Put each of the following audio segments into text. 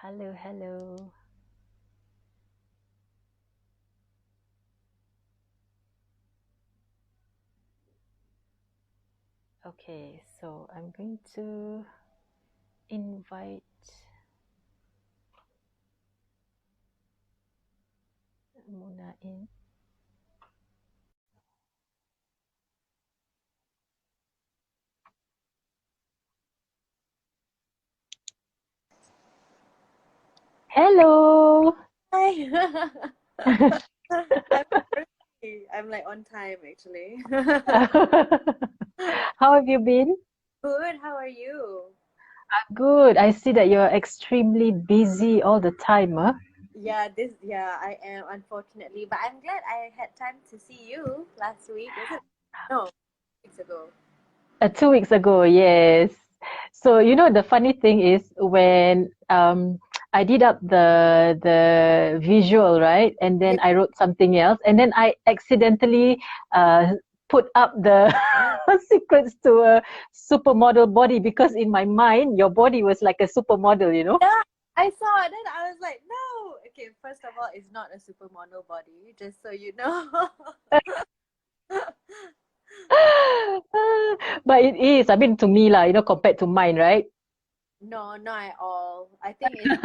Hello, hello. Okay, so I'm going to invite Munah in. Hello. Hi. I'm early. I'm like on time actually. How have you been? Good. How are you? Good. I see that you're extremely busy all the time, huh? Yeah, I am unfortunately, but I'm glad I had time to see you last week. Was it? No, weeks ago. 2 weeks ago, yes. So the funny thing is when I did up the visual, right? And Yeah. then I wrote something else, and then I accidentally uh put up the secrets to a supermodel body because in my mind your body was like a supermodel, you know? Yeah, I saw it. Then I was like, no. Okay, first of all, it's not a supermodel body, just so you know. But it is, I mean, to me lah, compared to mine, right? No, not at all. I think it's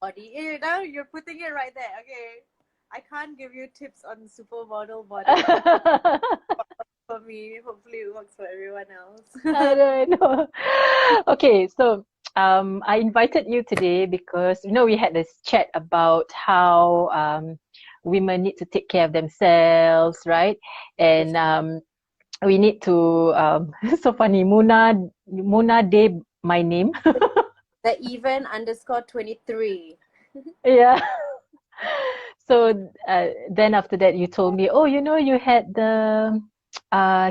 body. Now you're putting it right there. Okay. I can't give you tips on supermodel body. It works for me. Hopefully it works for everyone I else. don't know. Okay, so I invited you today because we had this chat about how women need to take care of themselves, right? Yes. And we need to so funny, Munah Day, my name. The even underscore 23. Yeah. So then after that you told me, oh, you had the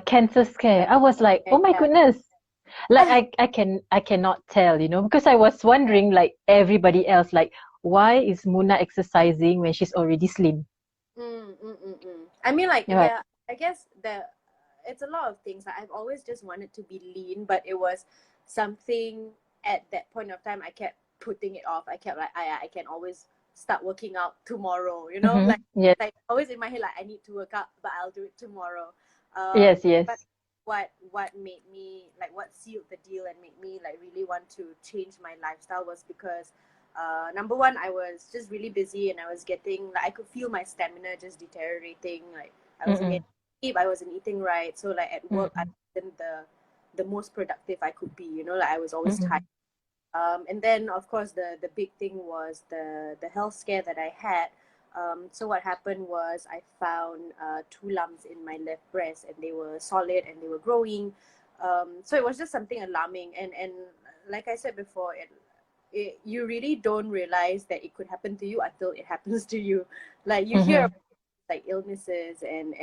cancer scare. I was like, Yeah, oh my yeah. goodness. Like I cannot tell, because I was wondering like everybody else, like why is Muna exercising when she's already slim? I mean, like, Yeah. yeah, I guess it's a lot of things. Like, I've always just wanted to be lean, but it was something at that point of time I kept putting it off. I kept like, I can always start working out tomorrow, Mm-hmm. Yes, like always in my head, like I need to work out, but I'll do it tomorrow. yes, yes. But what made me like what sealed the deal and made me like really want to change my lifestyle was because number one, I was just really busy and I was getting like I could feel my stamina just deteriorating. Like I wasn't Mm-mm. getting sleep, I wasn't eating right. So like at work, I Mm-mm. wasn't the most productive I could be. Like I was always tired. Mm-mm. And then of course the big thing was the health scare that I had. So what happened was I found two lumps in my left breast and they were solid and they were growing. So it was just something alarming and like I said before, you really don't realize that it could happen to you until it happens to you. Like you hear Mm-hmm. about, like illnesses and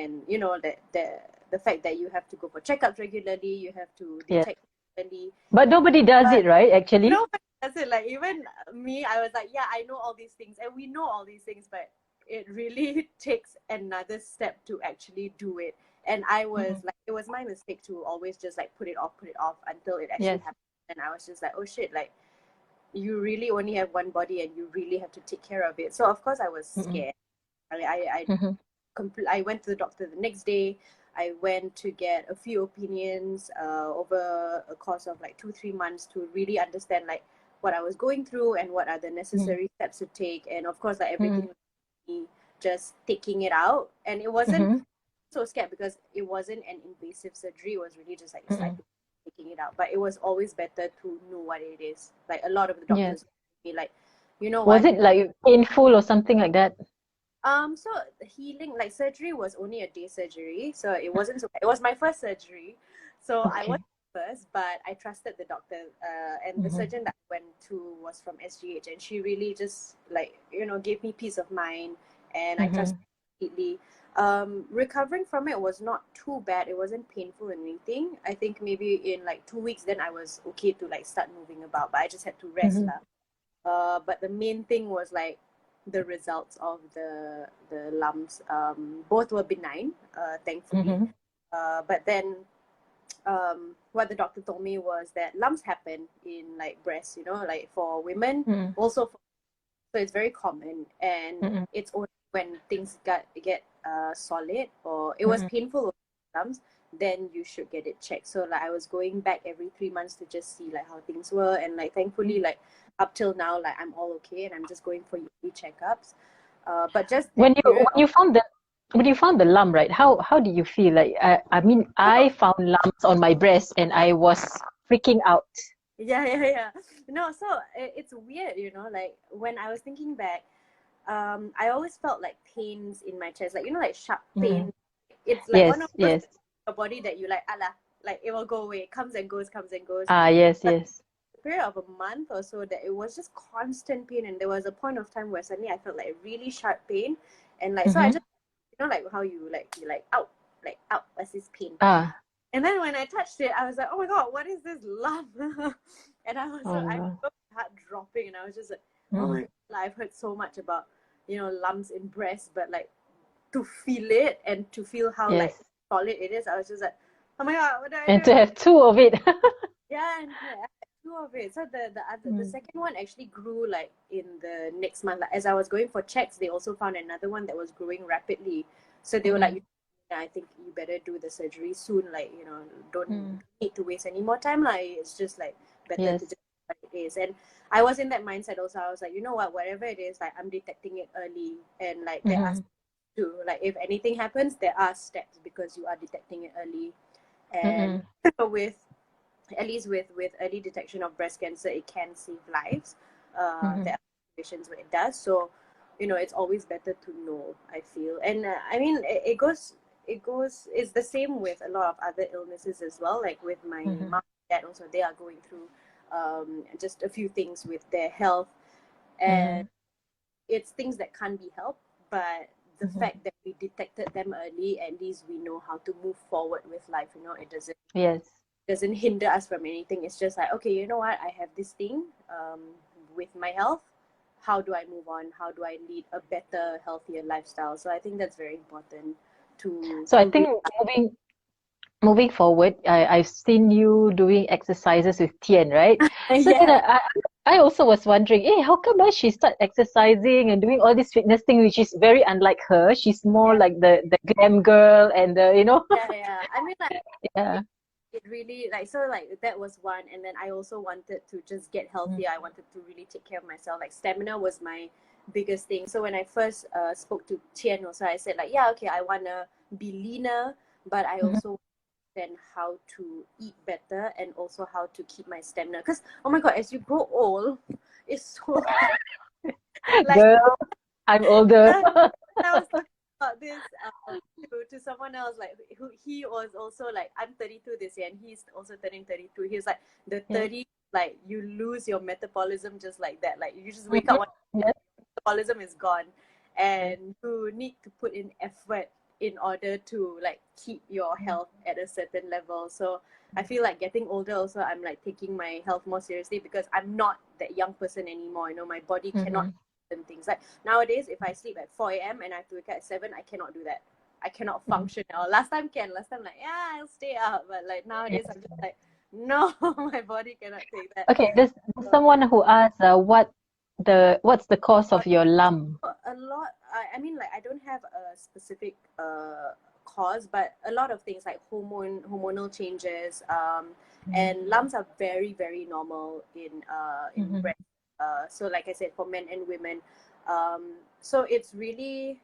the fact that you have to go for checkups regularly, you have to Yes. detect regularly, But nobody does but it, right? Actually. nobody does it. Like even me, I was like, yeah, I know all these things, and we know all these things, but it really takes another step to actually do it. And I was Mm-mm. like, it was my mistake to always just like put it off until it actually Yes. happened. And I was just like, oh shit, like you really only have one body and you really have to take care of it. So of course I was Mm-mm. scared. I Mm-hmm. I went to the doctor the next day. I went to get a few opinions over a course of like 2 3 months to really understand like what I was going through and what are the necessary steps to take. And of course, like Mm-hmm. everything was me just taking it out. And it wasn't Mm-hmm. so scared because it wasn't an invasive surgery. It was really just like Mm-mm. slightly taking it out. But it was always better to know what it is. Like a lot of the Yes. doctors be like, you know Was what? it like painful or something like that? So healing, like surgery was only a day surgery, so it wasn't so. It was my first surgery, so I was Okay. first, but I trusted the doctor. And the Mm-hmm. surgeon that I went to was from SGH, and she really just like gave me peace of mind, and I trusted Mm-hmm. her completely. Recovering from it was not too bad. It wasn't painful or anything. I think maybe in like 2 weeks, then I was okay to like start moving about, but I just had to rest Mm-hmm. lah. But the main thing was like the results of the lumps. Both were benign, thankfully. Mm-hmm. But then what the doctor told me was that lumps happen in like breasts, like for women, Mm. also so it's very common, and Mm. it's only when things get solid or it was Mm. painful lumps, then you should get it checked. So like I was going back every 3 months to just see like how things were, and like thankfully like up till now like I'm all okay, and I'm just going for yearly checkups. But just that When you period when you found the when you found the lump, right? How did you feel? Like I mean, I of found lumps on my breast and I was freaking out. yeah. No, so it's weird, like when I was thinking back, I always felt like pains in my chest, like like sharp Mm. pain. It's like one Yes, of those yes. your body that you like, Allah, like it will go away. It comes and goes, comes and goes. Ah, yes, But yes. a period of a month or so that it was just constant pain, and there was a point of time where suddenly I felt like really sharp pain, and like so I Mm-hmm. just like how you like out, what's this pain? Ah, And then when I touched it, I was like, oh my god, what is this lump? And oh I no. felt my heart dropping, and I was just like, oh my Mm. god, like, I've heard so much about lumps in breast, but like to feel it and to feel how like Yes. solid it is, I was just like, oh my god, what do I And to do? have two of it. Yeah, and I had two of it. So the Mm. second one actually grew like in the next month. Like, as I was going for checks, they also found another one that was growing rapidly. So they were like, Mm. I think you better do the surgery soon. Like, don't Mm. need to waste any more time. Like, it's just like better to Yes. just what it is. And I was in that mindset also. I was like, you know what, whatever it is, like I'm detecting it early, and like there are Mm-hmm. to like if anything happens, there are steps because you are detecting it early. And Mm-mm. with at least with early detection of breast cancer, it can save lives. Mm-hmm. There are situations where it does. So, it's always better to know, I feel. And I mean, it's the same with a lot of other illnesses as well. Like with my Mm-hmm. mom and dad also, they are going through just a few things with their health. And Mm-hmm. it's things that can't be helped. But the Mm-hmm. fact that we detected them early, at least we know how to move forward with life. It Yes. doesn't hinder us from anything. It's just like, okay, you know what? I have this thing with my health. How do I move on? How do I lead a better, healthier lifestyle? So I think that's very important to So I to think read. moving forward, I've seen you doing exercises with Tian, right? So then Yeah, I also was wondering, hey, how come she start exercising and doing all this fitness thing, which is very unlike her. She's more yeah, like the glam girl and the. yeah. I mean, like Yeah. it really like so like that was one, and then I also wanted to just get Mm. healthier. I wanted to really take care of myself. Like stamina was my biggest thing. So when I first spoke to Tian also, I said like, yeah, okay, I wanna be leaner, but I Mhm. also then how to eat better and also how to keep my stamina. Because oh my god, as you grow old, it's so hard. Like Girl, I'm older. I was talking about this to someone else, like who he was also like, I'm 32 this year, and he's also turning 32. He was like, the Yes. 30, like you lose your metabolism just like that. Like you just wake Mhm. up, one Yes. metabolism is gone, Yes. and you need to put in effort in order to like keep your Mm. health at a certain level. So I feel like getting older also, I'm like taking my health more seriously because I'm not that young person anymore. My body cannot Mhm. do certain things. Like nowadays, if I sleep at 4 a.m. and I have to wake up at 7, I cannot do that. I cannot Mhm. function at all. Last time can. Last time like, yeah, I'll stay up. But like nowadays, Yes. I'm just like, no, my body cannot take that. Okay, there's So someone who asked, what's the cause of your lump? a lot. I mean, like I don't have a specific cause, but a lot of things like hormonal changes, Mm. and lumps are very very normal in Mhm. breast. So like I said, for men and women, so it's really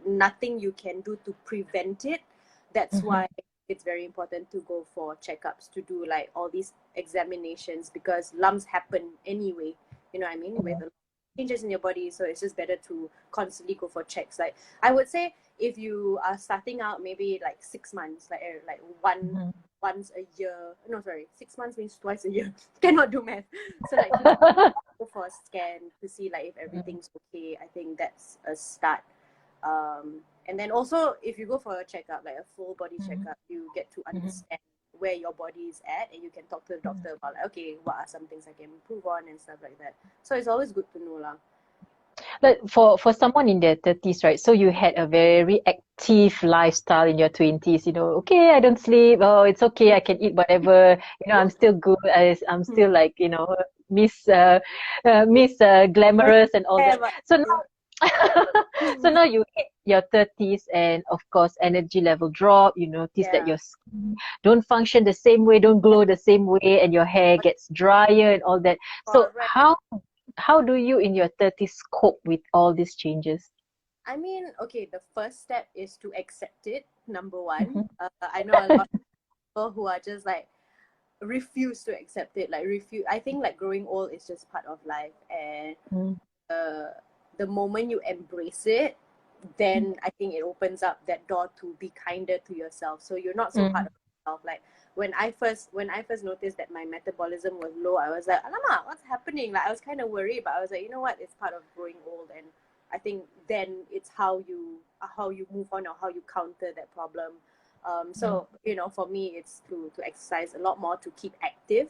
nothing you can do to prevent it. That's Mhm. why it's very important to go for checkups, to do like all these examinations, because lumps happen anyway, you know what I mean, with Mhm. a lot of changes in your body. So it's just better to constantly go for checks. Like I would say, if you are starting out, maybe like 6 months, like Mhm. once a year. No, sorry, 6 months means twice a year. Cannot do math. So like just go for a scan to see like if everything's okay. I think that's a start. And then also, if you go for a checkup, like a full body Mhm. checkup, you get to Mhm. understand where your body is at, and you can talk to the Mhm. doctor about like, okay, what are some things I can improve on and stuff like that. So it's always good to know lah. But for someone in their 30s, right? So you had a very active lifestyle in your 20s, okay, I don't sleep. Oh, it's okay. I can eat whatever. I'm still good. I'm Hmm. still like, Miss Miss Glamorous and all Yeah, that. but So now so now you hit your 30s and of course energy level drop. You notice that yeah, your skin don't function the same way, don't glow the same way, and your hair gets drier and all that. So correct. how do you in your 30s cope with all these changes? I mean, okay, the first step is to accept it, number one. Mm-hmm. I know a lot of people who are just like refuse to accept it, like refuse. I think like growing old is just part of life, and uh, the moment you embrace it, then I think it opens up that door to be kinder to yourself. So you're not so hard Mm-hmm. on yourself. Like when I first noticed that my metabolism was low, I was like, Alamak, what's happening? Like I was kind of worried, but I was like, you know what? It's part of growing old, and I think then it's how you move on or how you counter that problem. So for me, it's to exercise a lot more to keep active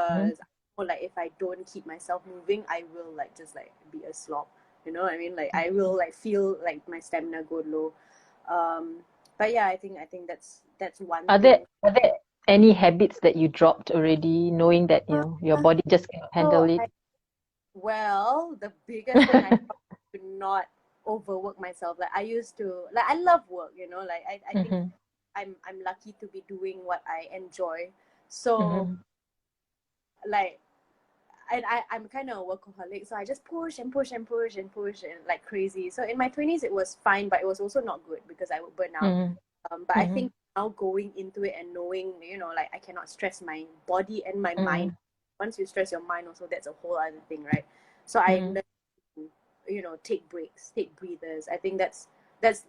Mm-hmm. because I know, like if I don't keep myself moving, I will like just like be a slob. You know what I mean? Like I will like feel like my stamina go low. Um, but yeah, I think that's one Are there thing. are there any habits that you dropped already, knowing that Uh, your body just cannot so handle it? well, the biggest thing I to not overwork myself. Like I used to like I love work, like I think Mm-hmm. I'm lucky to be doing what I enjoy. So Mm-hmm. like I'm kind of a workaholic, so I just push and push and push and push and like crazy. So in my 20s, it was fine, but it was also not good because I would burn out. But I Mm-hmm. think now going into it and knowing, like I cannot stress my body and my mind. Mm-hmm. Once you stress your mind, also that's a whole other thing, right? So I Mm-hmm. learned to, take breaks, take breathers. I think that's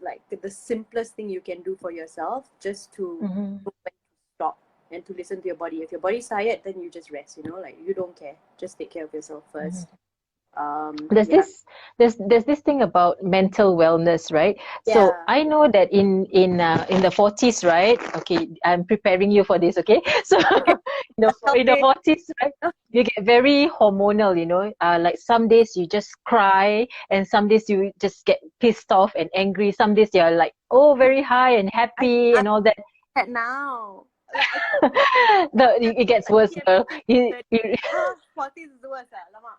like the simplest thing you can do for yourself, just to Mm-hmm. know when to stop and to listen to your body. If your body's tired, then you just rest. Like you don't care. Just take care of yourself Mm-hmm. first. there's Yeah, this there's this thing about mental wellness, right? So yeah. I know that in the 40s, right? Okay, I'm preparing you for this, okay? So Okay, in the helping. 40s, right, you get very hormonal, like some days you just cry and some days you just get pissed off and angry, some days you're like, oh, very high and I happy I and all that. at now. Like I It gets worse, girl. said, 40 is the worst. Lama.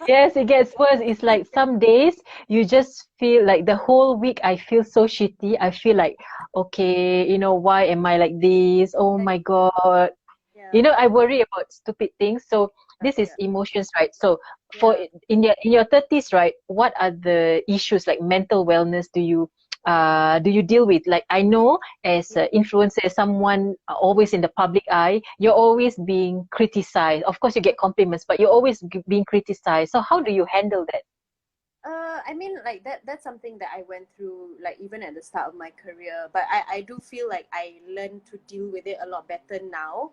Yes, it gets worse. It's like some days you just feel like the whole week I feel so shitty. I feel like, okay, why am I like this? Oh my God. Yeah, I worry about stupid things. So this is yeah, emotions, right? So for yeah. in your 30s, right, what are the issues like mental wellness do you deal with? Like I know as Yeah. an influencer, someone always in the public eye, you're always being criticized. Of course, you get compliments, but you're always being criticized. So how do you handle that? I mean, like that's something that I went through, like even at the start of my career. But I do feel like I learned to deal with it a lot better now.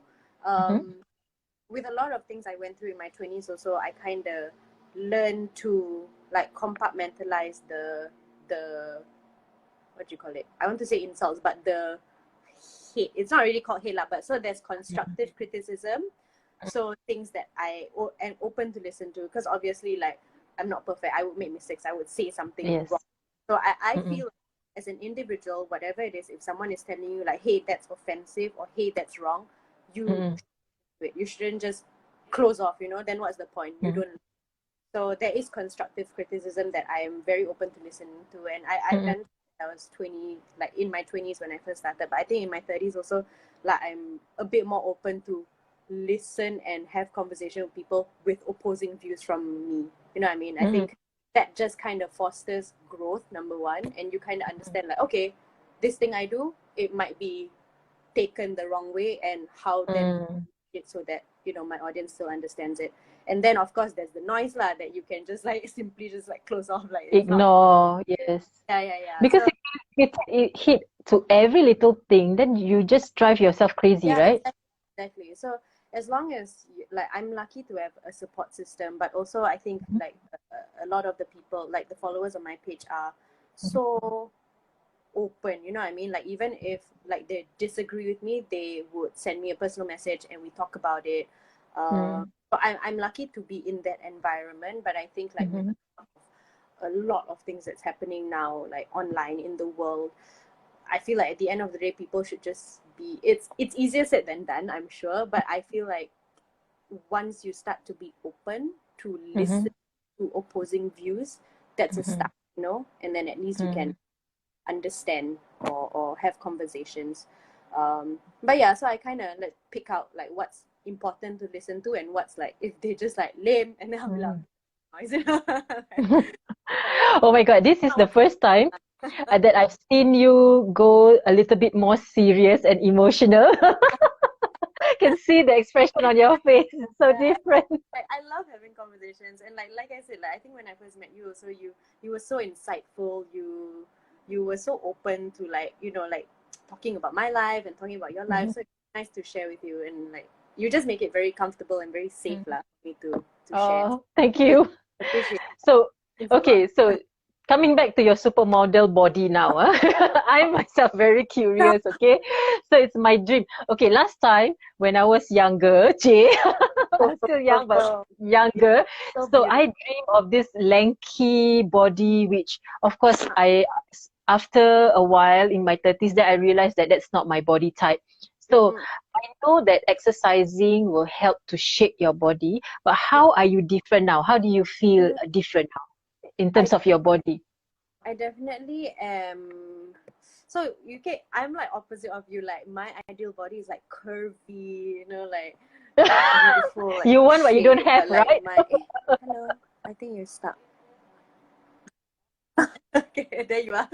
Mm-hmm. Um, with a lot of things I went through in my 20s also, I kind of learned to like compartmentalize the what do you call it? I want to say insults, but the hate. It's not really called hate lah, but so there's constructive criticism. So things that I am open to listen to, because obviously like I'm not perfect. I would make mistakes. I would say something Yes. wrong. So I Mm-mm. feel as an individual, whatever it is, if someone is telling you like, hey, that's offensive or hey, that's wrong, you Mm-mm. do it. You shouldn't just close off, then what's the point? You Mm-mm. don't. So there is constructive criticism that I am very open to listening to, and I've Mm-mm. done. I was 20, like in my 20s when I first started, but I think in my 30s also, like I'm a bit more open to listen and have conversation with people with opposing views from me. You know what I mean? I Mm-mm. think that just kind of fosters growth, number one, and you kind of understand like, okay, this thing I do, it might be taken the wrong way, and how then Mm. it so that my audience still understands it. And then of course there's the noise lah, that you can just like simply just like close off, like it's not. Ignore, yes. Yeah, Because so if it hit to every little thing, then you just drive yourself crazy, yeah, right? exactly. So as long as like I'm lucky to have a support system, but also I think like a lot of the people, like the followers on my page, are so open, you know what I mean? Like even if like they disagree with me, they would send me a personal message and we talk about it. Mm-hmm. So I'm lucky to be in that environment, but I think like with Mm-hmm. a lot of things that's happening now, like online in the world. I feel like at the end of the day, people should just be. It's easier said than done, I'm sure, but I feel like once you start to be open to Mm-hmm. listen to opposing views, that's a Mm-hmm. start, and then at least you Mm-hmm. can understand or have conversations. But yeah, so I kind of like pick out like what's important to listen to and what's like if they just like lame, and then I'll be like, noise. Oh my God, this is the first time that I've seen you go a little bit more serious and emotional. Can see the expression on your face. It's so Yeah, different. I love having conversations, and like I said, like I think when I first met you, also you were so insightful. You were so open to like like talking about my life and talking about your life. Mhm. So it's nice to share with you, and like you just make it very comfortable and very safe Mm. lah for me to share. Oh, thank So you. appreciate it. So, Thanks a lot. okay, so coming back to your supermodel body now, I myself very curious, okay? So it's my dream. Okay, last time when I was younger, I'm still young, but It's younger. so So I beautiful. dream of this lanky body, which of course after a while in my 30s, that I realized that that's not my body type. So Mm-mm. I know that exercising will help to shape your body, but how are you different now? How do you feel Mm. different now in I terms of your body? I definitely am. So I'm like opposite of you. Like my ideal body is like curvy, like beautiful, like You want what you don't shape. have, But like right? hello, I think you're stuck. Okay, there you are.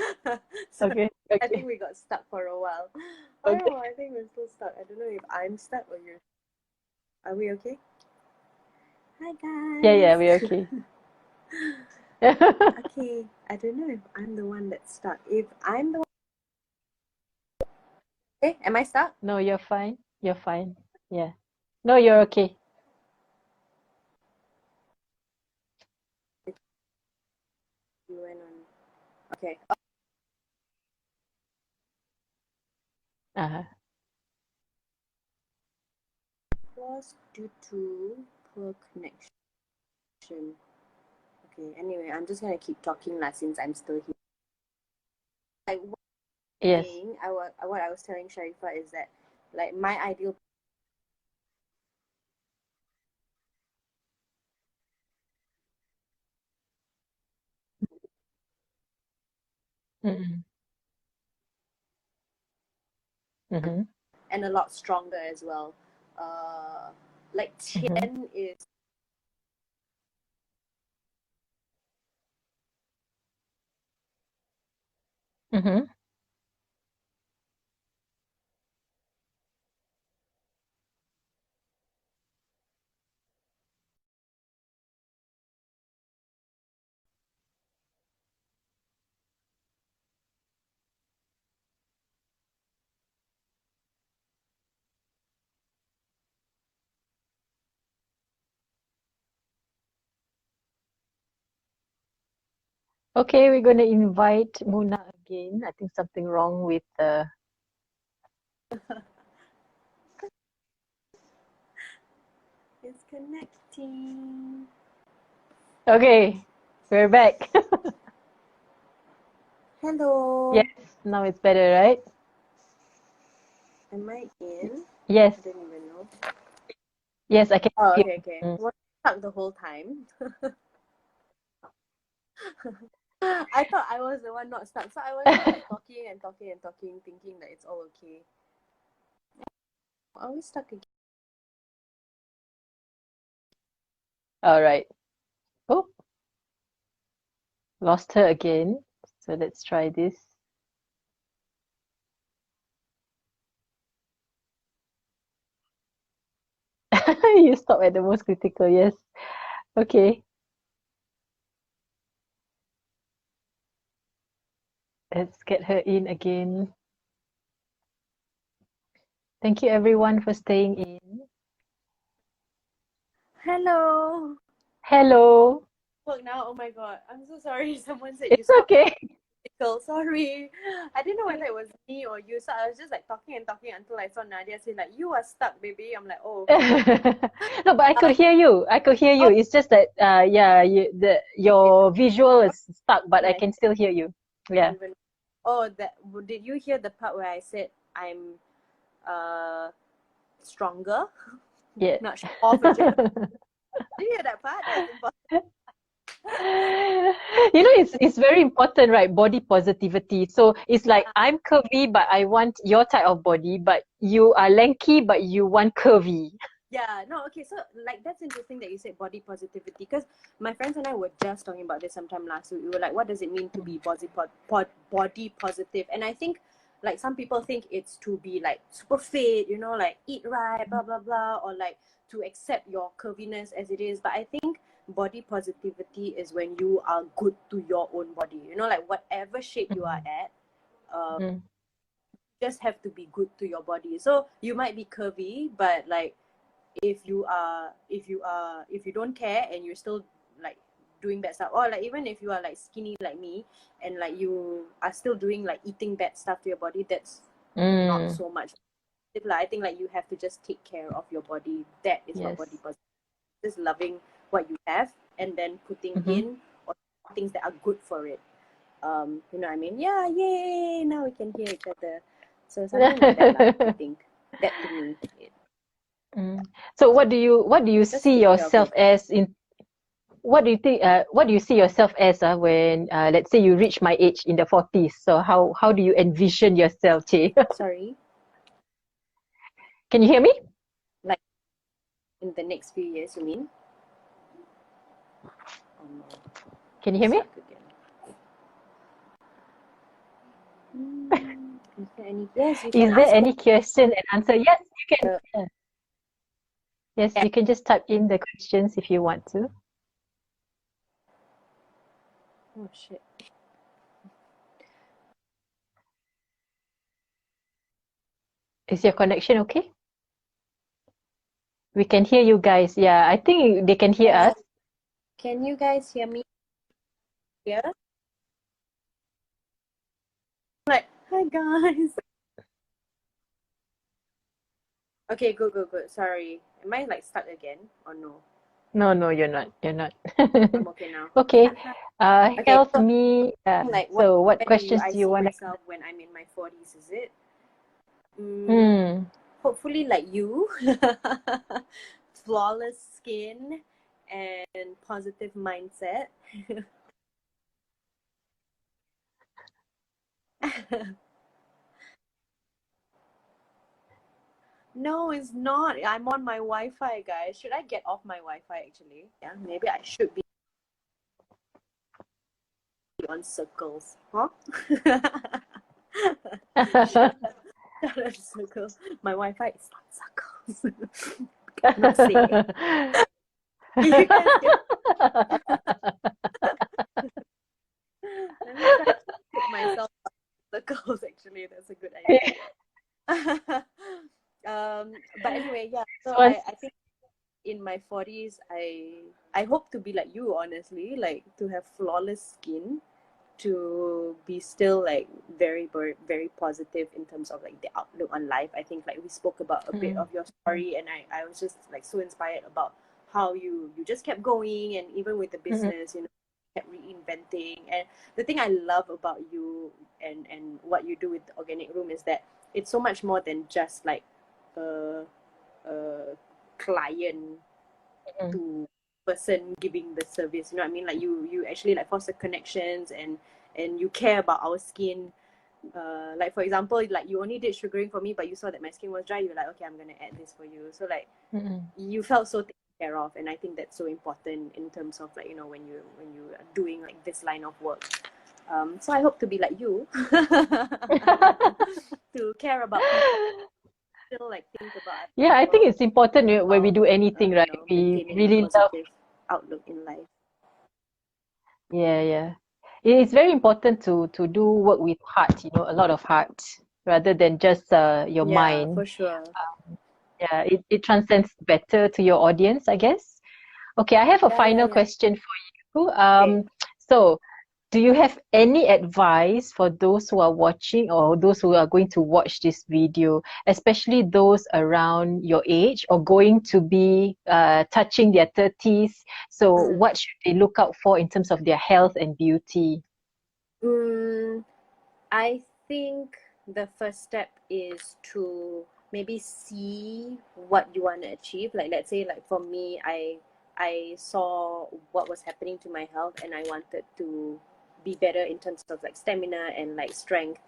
So Okay, I okay, think we got stuck for a while. I don't okay. know. I think we're still stuck. I don't know if I'm stuck or you're. Are we okay? Hi Yeah, yeah, guys. we're okay. Okay, I don't know if I'm the one that's stuck. If I'm the one, okay, am I stuck? No, you're fine. You're fine. Yeah. No, you're okay. You went on. Okay. Uh-huh. Was due to poor connection. Okay, anyway, I'm just gonna keep talking lah since I'm still here. Like one Yes. thing what I was telling Sharifa is that like my ideal Mm-hmm. Mm-hmm. and a lot stronger as well. Like Mm-hmm. Tian is Mm-hmm. Okay, we're gonna invite Munah again. I think something wrong with connecting. Okay, we're back. Yes, Hello. now it's better, right? Am I in? Yes. I don't even know. Yes, I can Oh, hear okay, you. okay. Mm. Was I stuck the whole time? I thought I was the one not stuck. So I was just like talking and talking and talking, thinking that it's all okay. Are we stuck again? All right. Oh, lost her again. So let's try this. You stop at the most critical, yes. Okay, let's get her in again. Thank you everyone for staying in. Hello. Hello. Work now. Oh my god. I'm so sorry. Someone said you It's stopped at okay. Girl, sorry. I didn't know whether it was me or you. So I was just like talking and talking until I saw Nadia say like, you are stuck, baby. I'm like, oh, okay. No, but I could hear you. I could hear you. Oh, It's just that, yeah, okay. your visual is stuck, but I Nice. can still hear you. Yeah. Even oh, did you hear the part where I said I'm stronger? Yeah. Not sure. Did you hear that part? That's important. You know, it's very important, right? Body positivity. So it's like I'm curvy, but I want your type of body, but you are lanky, but you want curvy. Yeah, no, okay, so like that's interesting that you said body positivity because my friends and I were just talking about this sometime last week. We were like, what does it mean to be body positive? And I think like some people think it's to be like super fit, like eat right, blah blah blah, or like to accept your curviness as it is. But I think body positivity is when you are good to your own body. Like whatever shape you are at, Mm. just have to be good to your body. So you might be curvy, but like if you don't care and you're still like doing bad stuff, or like even if you are like skinny like me and like you are still doing like eating bad stuff to your body, that's not Mm. so much. I think like you have to just take care of your body. That is what body Yes. positive, just loving what you have and then putting Mm-hmm. in or things that are good for it. You know what I mean? Yeah, yay, now we can hear each other. So something like that lah, I think. That to me, Mm. So what do you just see take care of yourself it. as in what do you see yourself as when let's say you reach my age in the 40s? So how do you envision yourself, Che? Sorry. Can you hear me? Like in the next few years, you mean? Oh no, Can you hear me? stuck again. Is there any? Yes, you can Is there ask any question and answer? Yes, you can. the Yeah. Yes, yeah. you can just type in the questions if you want to. Oh shit. Is your connection okay? We can hear you guys. Yeah, I think they can hear Yeah. us. Can you guys hear me here? Like, hi guys. Okay, good, good, good. Sorry. Am I like stuck again or no? No, no, you're not. You're not. I'm okay now. Okay. Okay, Health so me. like So what where do questions I do you see want to? myself when I'm in my 40s, is it? Hmm. Hopefully like you. Flawless skin and positive mindset. No, it's not. I'm on my Wi-Fi, guys. Should I get off my Wi-Fi actually? Yeah, maybe I should be on circles. Huh? Shut up, circles. My Wi-Fi is on circles. Cannot say. You guys get... Let me try to pick myself on circles actually. That's a good idea. But anyway, yeah. So So I think in my 40s, I hope to be like you, honestly, like to have flawless skin, to be still like very, very, very positive in terms of like the outlook on life. I think like we spoke about a bit of your story, and I was just like so inspired about how you just kept going, and even with the mm, business, kept reinventing. And the thing I love about you and what you do with the organic room is that it's so much more than just like a, a client mm, to person giving the service. You know what I mean? Like you actually like foster connections, and you care about our skin. Like for example, like you only did sugaring for me, but you saw that my skin was dry. You're like, okay, I'm gonna add this for you. So like mm. you felt so taken care of, and I think that's so important in terms of like when you are doing like this line of work. So I hope to be like you, to care about people, still like think about other Yeah, I think people it's important when we while do anything, right? We maintaining a really love. positive outlook in life. Yeah, yeah. It's very important to do work with heart, a lot of heart, rather than just your Yeah, for mind. sure. Yeah, it transcends better to your audience, I guess. Okay, I have a Yeah, yeah, final yeah. question for you. Okay. So do you have any advice for those who are watching or those who are going to watch this video, especially those around your age or going to be touching their 30s? So Mm. what should they look out for in terms of their health and beauty? Mm, I think the first step is to maybe see what you want to achieve. Like let's say like for me, I saw what was happening to my health and I wanted to be better in terms of like stamina and like strength.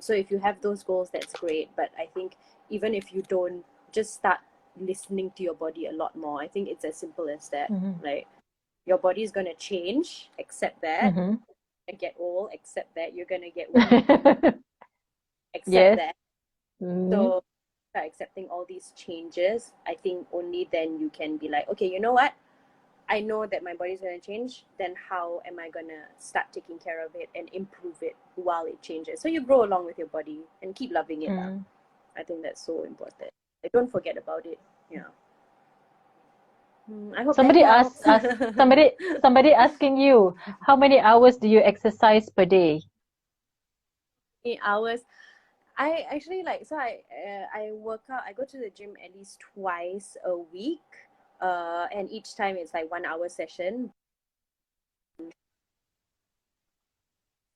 So if you have those goals, that's great. But I think even if you don't, just start listening to your body a lot more. I think it's as simple as that. Mm-hmm. Like your body is gonna change, accept that. Mm-hmm. Get old, accept that. You're gonna get weak, accept Yes. that. Mm-hmm. So start accepting all these changes. I think only then you can be like, okay, you know what? I know that my body's gonna change. Then how am I gonna start taking care of it and improve it while it changes? So you grow along with your body and keep loving it. Mm. I think that's so important. Like, don't forget about it. Yeah. I hope that Somebody helps. somebody asking you, how many hours do you exercise per day? 8 hours. I actually like so I work out. I go to the gym at least twice a week, and each time it's like 1 hour session.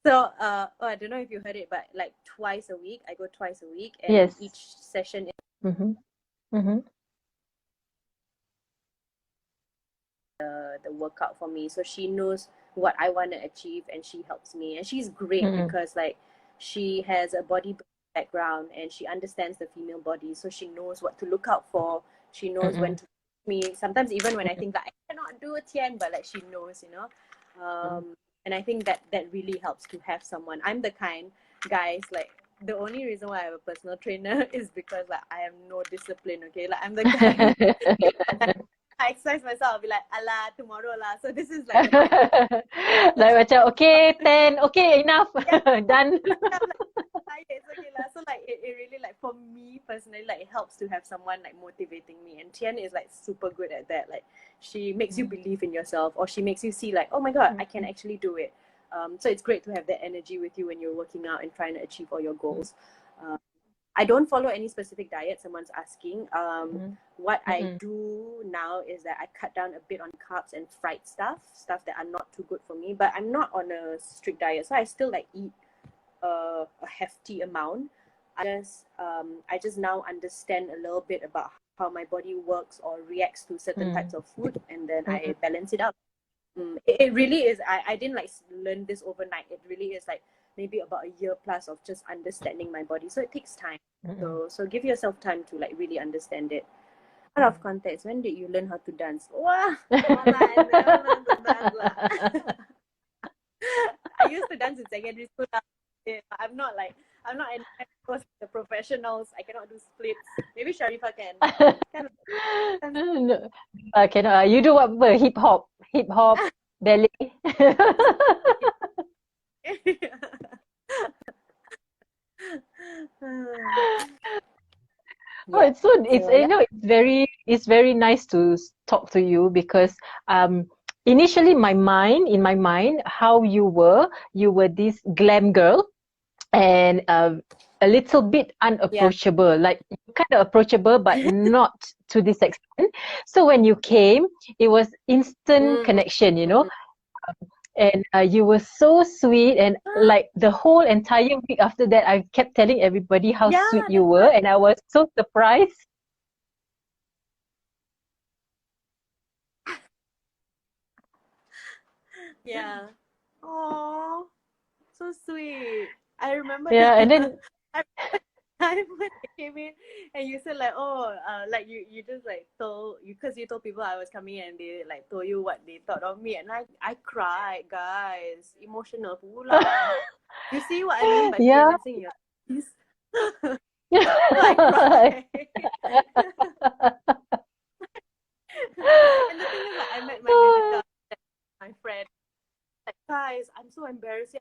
So oh, I don't know if you heard it, but like twice a week, I go twice a week, and Yes. each session is Mm-hmm. Mm-hmm. the workout for me. So she knows what I want to achieve, and she helps me, and she's great Mm-hmm. because like she has a body background and she understands the female body, so she knows what to look out for. She knows when Mm-hmm. to me. Sometimes even when I think that I cannot do it, Tian, but like she knows, you know. And I think that that really helps to have someone. I'm the kind, guys, like the only reason why I have a personal trainer is because like I have no discipline. Okay, like I'm the kind. I exercise myself, I'll be like, Allah, tomorrow lah. So this is like the kind of Like macam okay, 10, okay, enough. yeah, Done. it's okay lah. So like it really like for me personally, like it helps to have someone like motivating me. And Tian is like super good at that. Like she makes you believe in yourself, or she makes you see like, oh my god, I can actually do it. So it's great to have that energy with you when you're working out and trying to achieve all your goals. I don't follow any specific diet. Someone's asking. What I Mm-mm. do now is that I cut down a bit on carbs and fried stuff that are not too good for me. But I'm not on a strict diet, so I still like eat a hefty amount. I just now understand a little bit about how my body works or reacts to certain types of food, and then I balance it out. It really is. I didn't like learn this overnight. It really is like maybe about a year plus of just understanding my body. So it takes time. So give yourself time to like really understand it. Out of context, when did you learn how to dance? Wah, mama, I never learned to dance lah. I used to dance in secondary school. I'm not any of the professionals. I cannot do splits. Maybe Sharifah can. No, cannot. You do what? Hip hop, ballet. Oh, Yeah. it's So you yeah. know it's very nice to talk to you because initially in my mind how you were this glam girl and a little bit Yeah. unapproachable, like kind of approachable but not to this extent. So when you came, it was instant Mm, connection, you know. mm. And you were so sweet, and like the whole entire week after that, I kept telling everybody how Yeah, sweet you that's were, why. and I was so surprised. Yeah. Oh, so sweet. I remember the Yeah, and then I remember the time when I came in and you said like, oh, like you just like told you because you told people I was coming and they like told you what they thought of me, and I cried, guys, emotional pula. You see what I mean by yeah. PMSing your face? So I cried. And the thing is, like, I met my manager, my friend, like, guys, I'm so embarrassed.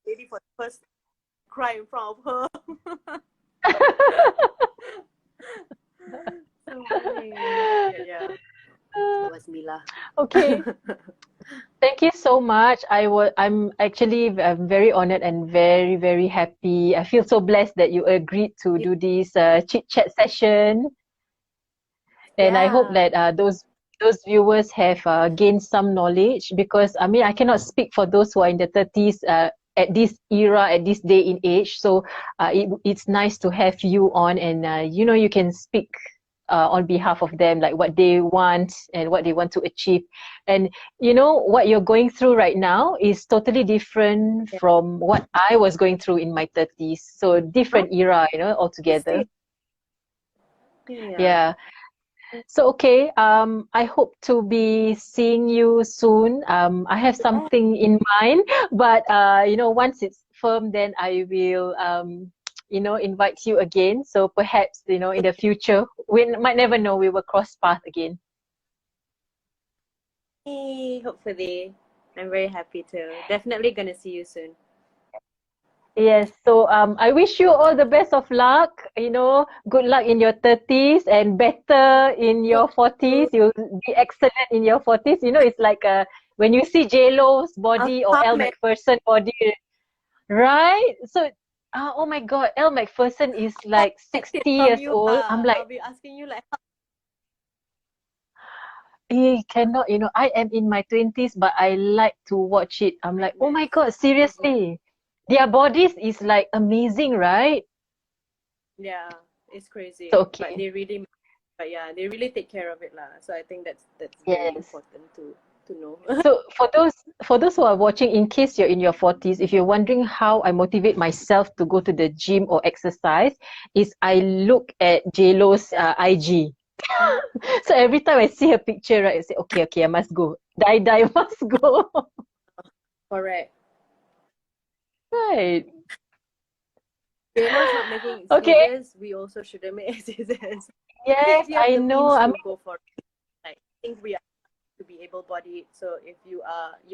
Lady for the first cry in front of her. So funny. Yeah. It was Mila. Okay. Thank you so much. I'm actually very honored and very, very happy. I feel so blessed that you agreed to do this chit chat session. And I hope Yeah. that those viewers have gained some knowledge, because I mean I cannot speak for those who are in the 30s at this era, at this day in age. So it's nice to have you on, and you know, you can speak on behalf of them, like what they want and what they want to achieve. And you know what you're going through right now is totally different Yeah. from what I was going through in my 30s. So Oh, different era, you know, I see. altogether. Yeah. Yeah. So okay, I hope to be seeing you soon. I have Yeah. something in mind, but you know, once it's firm, then I will you know, invite you again. So perhaps, you know, in the future, we might never know, we will cross path again. Hey, hopefully. I'm very happy to. Definitely gonna see you soon. Yes, so I wish you all the best of luck. You know, good luck in your 30s and better in Thank your you. 40s. You'll be excellent in your 40s. You know, it's like when you see J-Lo's I'll body or Elle comment. McPherson body, right? So, oh my God, Elle McPherson is like Tips 60 from years you, old. I'm pa. like, I'll be asking you like, he cannot, you know, I am in my 20s, but I like to watch it. I'm like, oh fitness. my God, Mhm. seriously. Their bodies is like amazing, right? Yeah, it's So, crazy, but okay. they really, but yeah, they really take care of it lah. So I think that's very Yes. important to know. So for those who are watching, in case you're in your 40s, if you're wondering how I motivate myself to go to the gym or exercise, is I look at JLo's Yeah, IG. So every time I see her picture, right, I say, okay, okay, I must go. Die, must go. correct. Right. JLo's not making Okay. excuses. We also shouldn't make excuses. I think Yes, if you have I the know. means I to mean, go for it, like I think we are to be able-bodied. So if you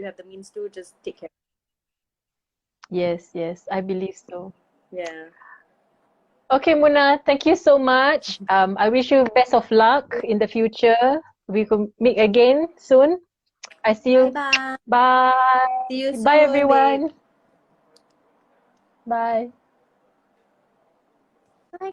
have the means to just take care. yes, yes, I believe so. Yeah. Okay, Munah, thank you so much. I wish you best of luck in the future. We could meet again soon. I see Bye you. bye. Bye. See you Bye, soon, babe. everyone. Bye. Bye.